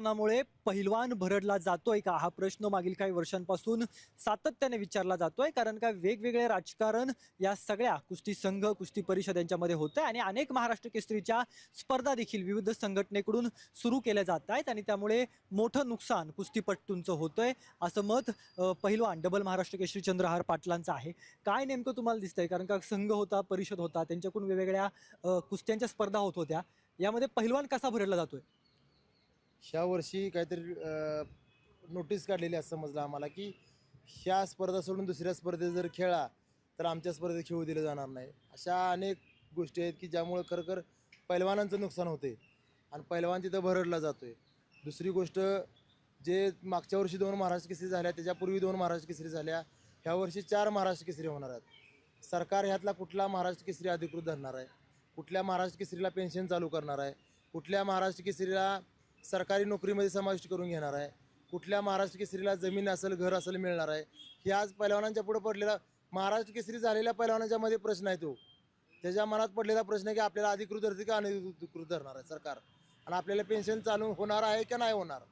मुळे पहिलवान भरडला जातोय का हा प्रश्न मागील काही वर्षांपासून सातत्याने विचारला जातोय कारण का वेगवेगळे राजकारण या सगळ्या कुस्ती संघ कुस्ती परिषद यांच्यामध्ये होत आहे आणि अनेक महाराष्ट्र केसरीच्या स्पर्धा देखील विविध संघटनेकडून सुरू केल्या जात आहेत आणि त्यामुळे मोठं नुकसान कुस्तीपटूंचं होतंय असं मत पहिलवान डबल महाराष्ट्र केसरी चंद्रहार पाटलांचं आहे. काय नेमकं तुम्हाला दिसतंय कारण का संघ होता परिषद होता त्यांच्याकडून वेगवेगळ्या कुस्त्यांच्या स्पर्धा होत होत्या यामध्ये पहिलवान कसा भरडला जातोय? ह्या वर्षी काहीतरी नोटीस काढलेली असं समजलं आम्हाला की ह्या स्पर्धा सोडून दुसऱ्या स्पर्धेत जर खेळला तर आमच्या स्पर्धेत खेळू दिलं जाणार नाही. अशा अनेक गोष्टी आहेत की ज्यामुळं खरं पैलवानांचं नुकसान होते आणि पैलवान तिथं भरडला जातो आहे. दुसरी गोष्ट जे मागच्या वर्षी 2 महाराष्ट्र केसरी झाल्या त्याच्यापूर्वी 2 महाराष्ट्र केसरी झाल्या ह्या वर्षी 4 महाराष्ट्र केसरी होणार आहेत. सरकार ह्यातला कुठला महाराष्ट्र केसरी अधिकृत धरणार आहे, कुठल्या महाराष्ट्र केसरीला पेन्शन चालू करणार आहे, कुठल्या महाराष्ट्र केसरीला सरकारी नोकरीमध्ये समाविष्ट करून घेणार आहे, कुठल्या महाराष्ट्र केसरीला जमीन असेल घर असेल मिळणार आहे. हे आज पैलवानांच्या पुढे पडलेला महाराष्ट्र केसरी झालेल्या पैलवानांच्या मध्ये प्रश्न आहे. तो त्याच्या मनात पडलेला प्रश्न आहे की आपल्याला अधिकृत धरते का अनधिकृत धरणार आहे सरकार आणि आपल्याला पेन्शन चालू होणार आहे की नाही होणार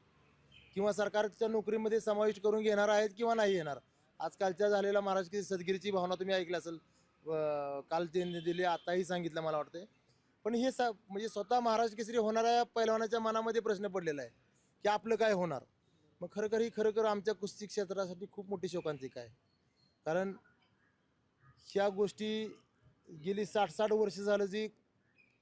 किंवा सरकारच्या नोकरीमध्ये समाविष्ट करून घेणार आहेत किंवा नाही येणार. आजकालच्या झालेल्या महाराष्ट्र केसरी सदगिरीची भावना तुम्ही ऐकली असेल, काल त्यांनी दिली आताही सांगितलं मला वाटतं. पण हे म्हणजे स्वतः महाराष्ट्र केसरी होणाऱ्या पैलवानाच्या मनामध्ये प्रश्न पडलेला आहे की आपलं काय होणार. मग खरंखर आमच्या कुस्ती क्षेत्रासाठी खूप मोठी शोकांतिका आहे. कारण ह्या गोष्टी गेली 60-60 वर्ष झालं जी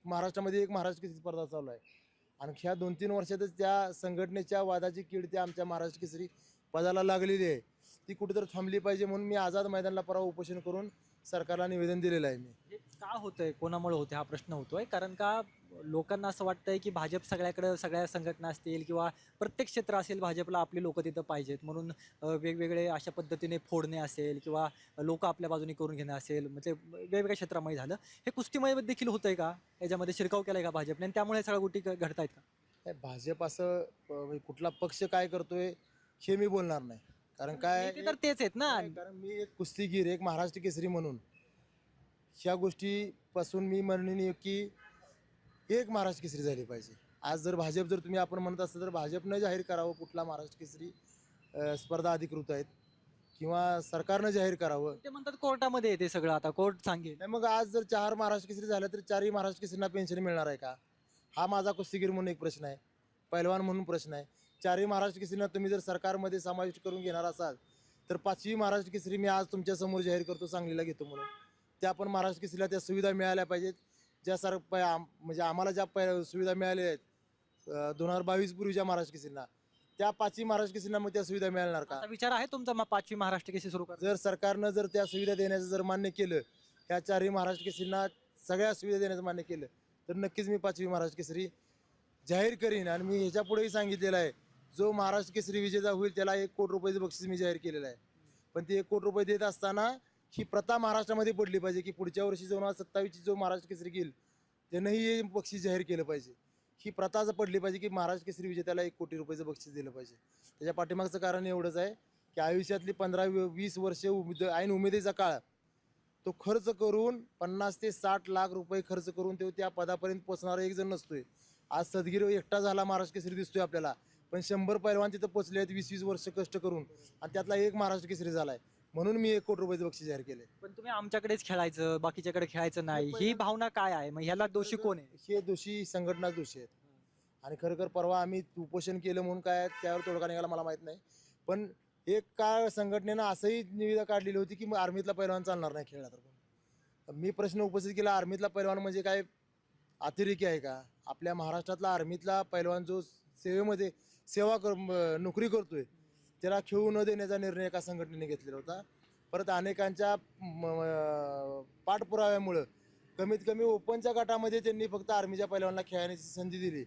महाराष्ट्रामध्ये एक महाराष्ट्र केसरी स्पर्धा चालू आहे आणि ह्या 2-3 वर्षातच त्या संघटनेच्या वादाची कीड त्या आमच्या महाराष्ट्र केसरी पदाला लागलेली आहे. ती कुठेतरी थांबली पाहिजे म्हणून मी आझाद मैदानाला परवा उपोषण करून सरकारला निवेदन दिलेलं आहे. मी हे का होतंय कोणामुळे होते हा प्रश्न होतोय कारण का लोकांना असं वाटतंय की भाजप सगळ्याकडे सगळ्या संघटना असतील किंवा प्रत्येक क्षेत्र असेल भाजपला आपली लोक तिथं पाहिजेत म्हणून वेगवेगळे अशा पद्धतीने फोडणे असेल किंवा लोक आपल्या बाजूने करून घेणं असेल म्हणजे वेगवेगळ्या क्षेत्रामध्ये झालं. हे कुस्तीमध्ये देखील होतंय का, याच्यामध्ये शिरकाव केलाय का भाजपने आणि त्यामुळे सगळ्या गोष्टी घडतायत का? भाजप असं म्हणजे कुठला पक्ष काय करतोय हे मी बोलणार नाही. कारण काय नेते तर तेच आहेत ना. कारण मी एक कुस्तीगीर एक महाराष्ट्र केसरी म्हणून ह्या गोष्टीपासून मी म्हणणे की एक महाराष्ट्र केसरी झाली पाहिजे. आज जर भाजप जर तुम्ही आपण म्हणत असाल तर भाजपनं जाहीर करावं कुठला महाराष्ट्र केसरी स्पर्धा अधिकृत आहेत किंवा सरकारनं जाहीर करावं. ते म्हणतात कोर्टामध्ये येते सगळं, आता कोर्ट सांगेल. नाही मग आज जर 4 महाराष्ट्र केसरी झाल्या तर 4ही महाराष्ट्र केसरींना पेन्शन मिळणार आहे का? हा माझा कुस्तीगीर म्हणून एक प्रश्न आहे, पैलवान म्हणून प्रश्न आहे. 4ही महाराष्ट्र केसरींना तुम्ही जर सरकारमध्ये समाविष्ट करून घेणार असाल तर 5वी महाराष्ट्र केसरी मी आज तुमच्यासमोर जाहीर करतो, सांगलीला घेतो म्हणून. त्या पण महाराष्ट्र केसरीला त्या सुविधा मिळाल्या पाहिजेत ज्या म्हणजे आम्हाला ज्या सुविधा मिळाल्या आहेत 2022 पूर्वीच्या महाराष्ट्र केसरीला, त्या 5वी महाराष्ट्र केसरीला मग त्या सुविधा मिळणार का? विचार आहे तुमचा 5वी महाराष्ट्र केसरी सुरू करा. जर सरकारनं जर त्या सुविधा देण्याचं जर मान्य केलं, ह्या 4ही महाराष्ट्र केसरींना सगळ्या सुविधा देण्याचं मान्य केलं तर नक्कीच मी 5वी महाराष्ट्र केसरी जाहीर करीन. आणि मी ह्याच्या पुढेही सांगितलेलं आहे जो महाराष्ट्र केसरी विजेता होईल त्याला 1 कोटी रुपयाचं बक्षीस मी जाहीर केलेलं आहे. पण ते 1 कोटी रुपये देत असताना ही प्रथा महाराष्ट्रामध्ये पडली पाहिजे की पुढच्या वर्षी 2027ची जो महाराष्ट्र केसरी घेईल त्यानंही हे बक्षीस जाहीर केलं पाहिजे. ही प्रथा जर पडली पाहिजे की महाराष्ट्र केसरी विजेत्याला 1 कोटी रुपयाचं बक्षीस दिलं पाहिजे. त्याच्या पाठीमागचं कारण एवढंच आहे की आयुष्यातली 15-20 वर्षे ऐन उमेदीचा काळ तो खर्च करून 50 ते 60 लाख रुपये खर्च करून तो त्या पदापर्यंत पोहोचणारा एक जण नसतोय. आज सदगीर एकटा झाला महाराष्ट्र केसरी दिसतोय आपल्याला, पण 100 पैलवान तिथं पोचले आहेत 20-20 वर्ष कष्ट करून आणि त्यातला एक महाराष्ट्र केसरी झाला आहे. म्हणून मी 1 कोटी रुपयाचं बक्षीस जाहीर केले. पण तुम्ही आमच्याकडेच खेळायचं बाकीच्याकडे खेळायचं नाही, ही भावना काय आहे? मग ह्याला दोषी कोण आहे? हे दोषी संघटनाच दोषी आहेत. आणि खरं परवा आम्ही उपोषण केलं म्हणून काय त्यावर तोडगा निघाला मला माहीत नाही. पण एक काळ संघटनेनं असंही निविदा काढलेली होती की मग आर्मीतला पैलवान चालणार नाही खेळला तर. पण मी प्रश्न उपस्थित केला आर्मीतला पैलवान म्हणजे काय अतिरेकी आहे का? आपल्या महाराष्ट्रातला आर्मीतला पैलवान जो सेवेमध्ये नोकरी करतोय त्याला खेळू न देण्याचा निर्णय एका संघटनेने घेतलेला होता. परत अनेकांच्या पाठपुराव्यामुळं कमीत कमी ओपनच्या गटामध्ये त्यांनी फक्त आर्मीच्या पैलवानाला खेळण्याची संधी दिली,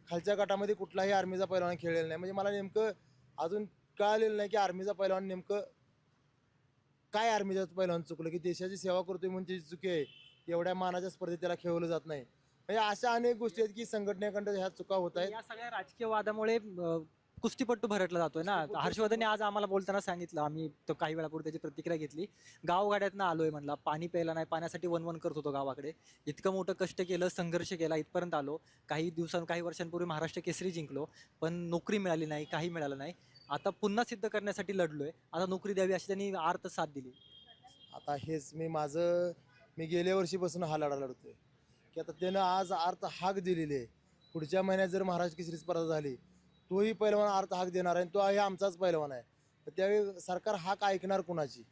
खालच्या गटामध्ये कुठलाही आर्मीचा पैलवान खेळलेला नाही. म्हणजे मला नेमकं अजून कळालेलं नाही की आर्मीचा पैलवान नेमकं काय आर्मीचा पैलवान चुकलं की देशाची सेवा करतोय म्हणून त्याची चुकी आहे, एवढ्या मानाच्या स्पर्धेत त्याला खेळवलं जात नाही. म्हणजे अशा अनेक गोष्टी आहेत की संघटनेकडं ह्या चुका होत आहेत. या सगळ्या राजकीय वादामुळे कुस्तीपट्टू भरटला जातोय ना. हर्षवर्धनने आज आम्हाला बोलताना सांगितलं, आम्ही तो काही वेळापूर्वी त्याची प्रतिक्रिया घेतली. गावगाड्यातनं आलोय म्हणला, पाणी प्यायला नाही, पाण्यासाठी वणवण करत होतो गावाकडे. इतकं मोठं कष्ट केलं, संघर्ष केला, इथपर्यंत आलो. काही वर्षांपूर्वी महाराष्ट्र केसरी जिंकलो, पण नोकरी मिळाली नाही, काही मिळालं नाही. आता पुन्हा सिद्ध करण्यासाठी लढलोय. आता नोकरी द्यावी अशी त्यांनी आर्त साथ दिली. आता हेच मी गेल्या वर्षीपासून हा लढा लढतोय की आता त्यानं आज अर्थ हाक दिलेली आहे. पुढच्या महिन्यात जर महाराष्ट्र केसरी स्पर्धा झाली, तोही पैलवान अर्थ हाक देणार आहे, तो आहे आमचाच पैलवान आहे. तर त्यावेळी सरकार हाक ऐकणार कुणाची?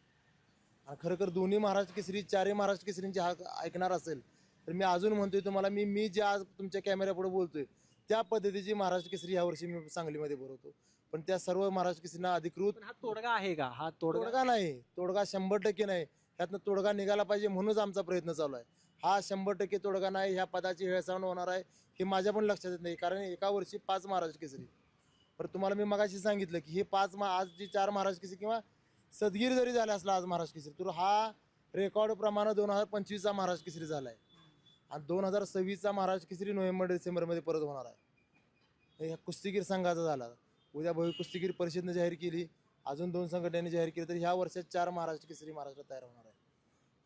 आणि खरं दोन्ही महाराष्ट्र केसरी, चारही महाराष्ट्र केसरींची हाक ऐकणार असेल तर मी अजून म्हणतोय तुम्हाला, मी जे आज तुमच्या कॅमेऱ्यापुढे बोलतोय त्या पद्धतीची महाराष्ट्र केसरी यावर्षी मी सांगलीमध्ये भरवतो. पण त्या सर्व महाराष्ट्र केसरींना अधिकृत पण हा तोडगा आहे का? हा तोडगा तोडगा नाही, तोडगा 100% नाही. त्यातनं तोडगा निघाला पाहिजे म्हणूनच आमचा प्रयत्न चालू आहे. हा 100% तोडगा नाही. ह्या पदाची हेळसांड होणार आहे हे माझ्या पण लक्षात येत नाही. कारण एका वर्षी 5 महाराष्ट्र केसरी. पण तुम्हाला मी मगाशी सांगितलं की हे आज जी 4 महाराष्ट्र केसरी किंवा सदगीर जरी झाला असला आज महाराष्ट्र केसरी, तर हा रेकॉर्ड प्रमाणे 2025चा महाराष्ट्र केसरी झाला आहे. आणि 2026चा महाराष्ट्र केसरी नोव्हेंबर-डिसेंबरमध्ये परत होणार आहे. हे कुस्तीगीर संघाचा झाला. उद्या भव्य कुस्तीगीर परिषदेनं जाहीर केली, अजून 2 संघटनांनी जाहीर केली, तर ह्या वर्षात 4 महाराष्ट्र केसरी महाराष्ट्रात तयार होणार आहे.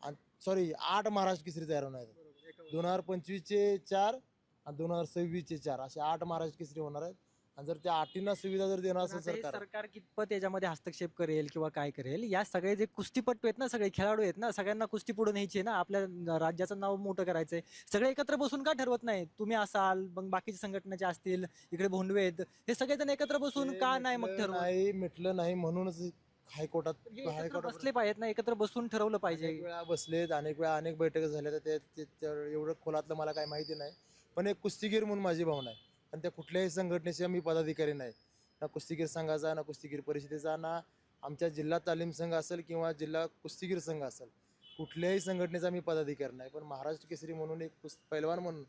आणि 8 महाराष्ट्र केसरी तयार होणार आहेत. 2025चे 4 आणि 2026चे 4 असे 8 महाराष्ट्र केसरी होणार आहेत. आणि जर त्या 8 सुविधा जर देणार पण असेल आता हे सरकार, सरकार कितपत याच्यामध्ये हस्तक्षेप करेल किंवा काय करेल? या सगळे जे कुस्तीपट्टू आहेत ना, सगळे खेळाडू आहेत ना, सगळ्यांना कुस्ती पुढे न्यायची आहे ना, आपल्या राज्याचं नाव मोठं करायचंय. सगळे एकत्र बसून का ठरवत नाही? तुम्ही असाल, मग बाकीच्या संघटनेचे असतील, इकडे भोंडवे आहेत, हे सगळेजण एकत्र बसून ते का नाही मग ठरवत? मिटलं नाही म्हणूनच हायकोर्टात एकत्र बसले पाहिजेत ना, एकत्र बसून ठरवलं पाहिजे. अनेक वेळा बसलेत, अनेक वेळा अनेक बैठका झाल्या, तर एवढं खोलातलं मला काही माहिती नाही. पण एक कुस्तीगीर म्हणून माझी भावना आहे. आणि त्या कुठल्याही संघटनेचे मी पदाधिकारी नाही, ना कुस्तीगीर संघाचा, ना कुस्तीगीर परिषदेचा, ना आमच्या जिल्हा तालीम संघ असेल किंवा जिल्हा कुस्तीगीर संघ असेल, कुठल्याही संघटनेचा मी पदाधिकारी नाही. पण महाराष्ट्र केसरी म्हणून एक पैलवान म्हणून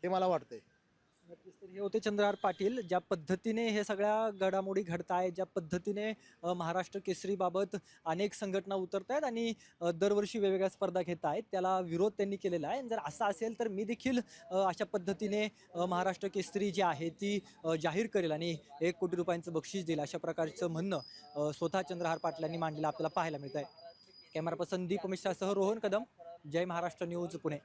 हे मला वाटतंय. नक्कीच. तर हे होते चंद्रहार पाटील. ज्या पद्धतीने हे सगळ्या घडामोडी घडतायत, ज्या पद्धतीने महाराष्ट्र केसरीबाबत अनेक संघटना उतरत आहेत आणि दरवर्षी वेगवेगळ्या स्पर्धा घेत आहेत, त्याला विरोध त्यांनी केलेला आहे. आणि जर असं असेल तर मी देखील अशा पद्धतीने महाराष्ट्र केसरी जी आहे ती जाहीर करेल आणि 1 कोटी रुपयांचं बक्षीस देईल, अशा प्रकारचं म्हणणं स्वतः चंद्रहार पाटलांनी मांडलेलं आपल्याला पाहायला मिळत आहे. कॅमेरा पर्सन दीप मिश्रासह रोहन कदम, जय महाराष्ट्र न्यूज, पुणे.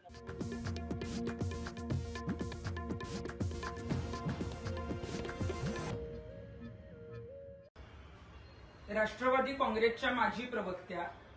राष्ट्रवादी काँग्रेसच्या माजी प्रवक्त्या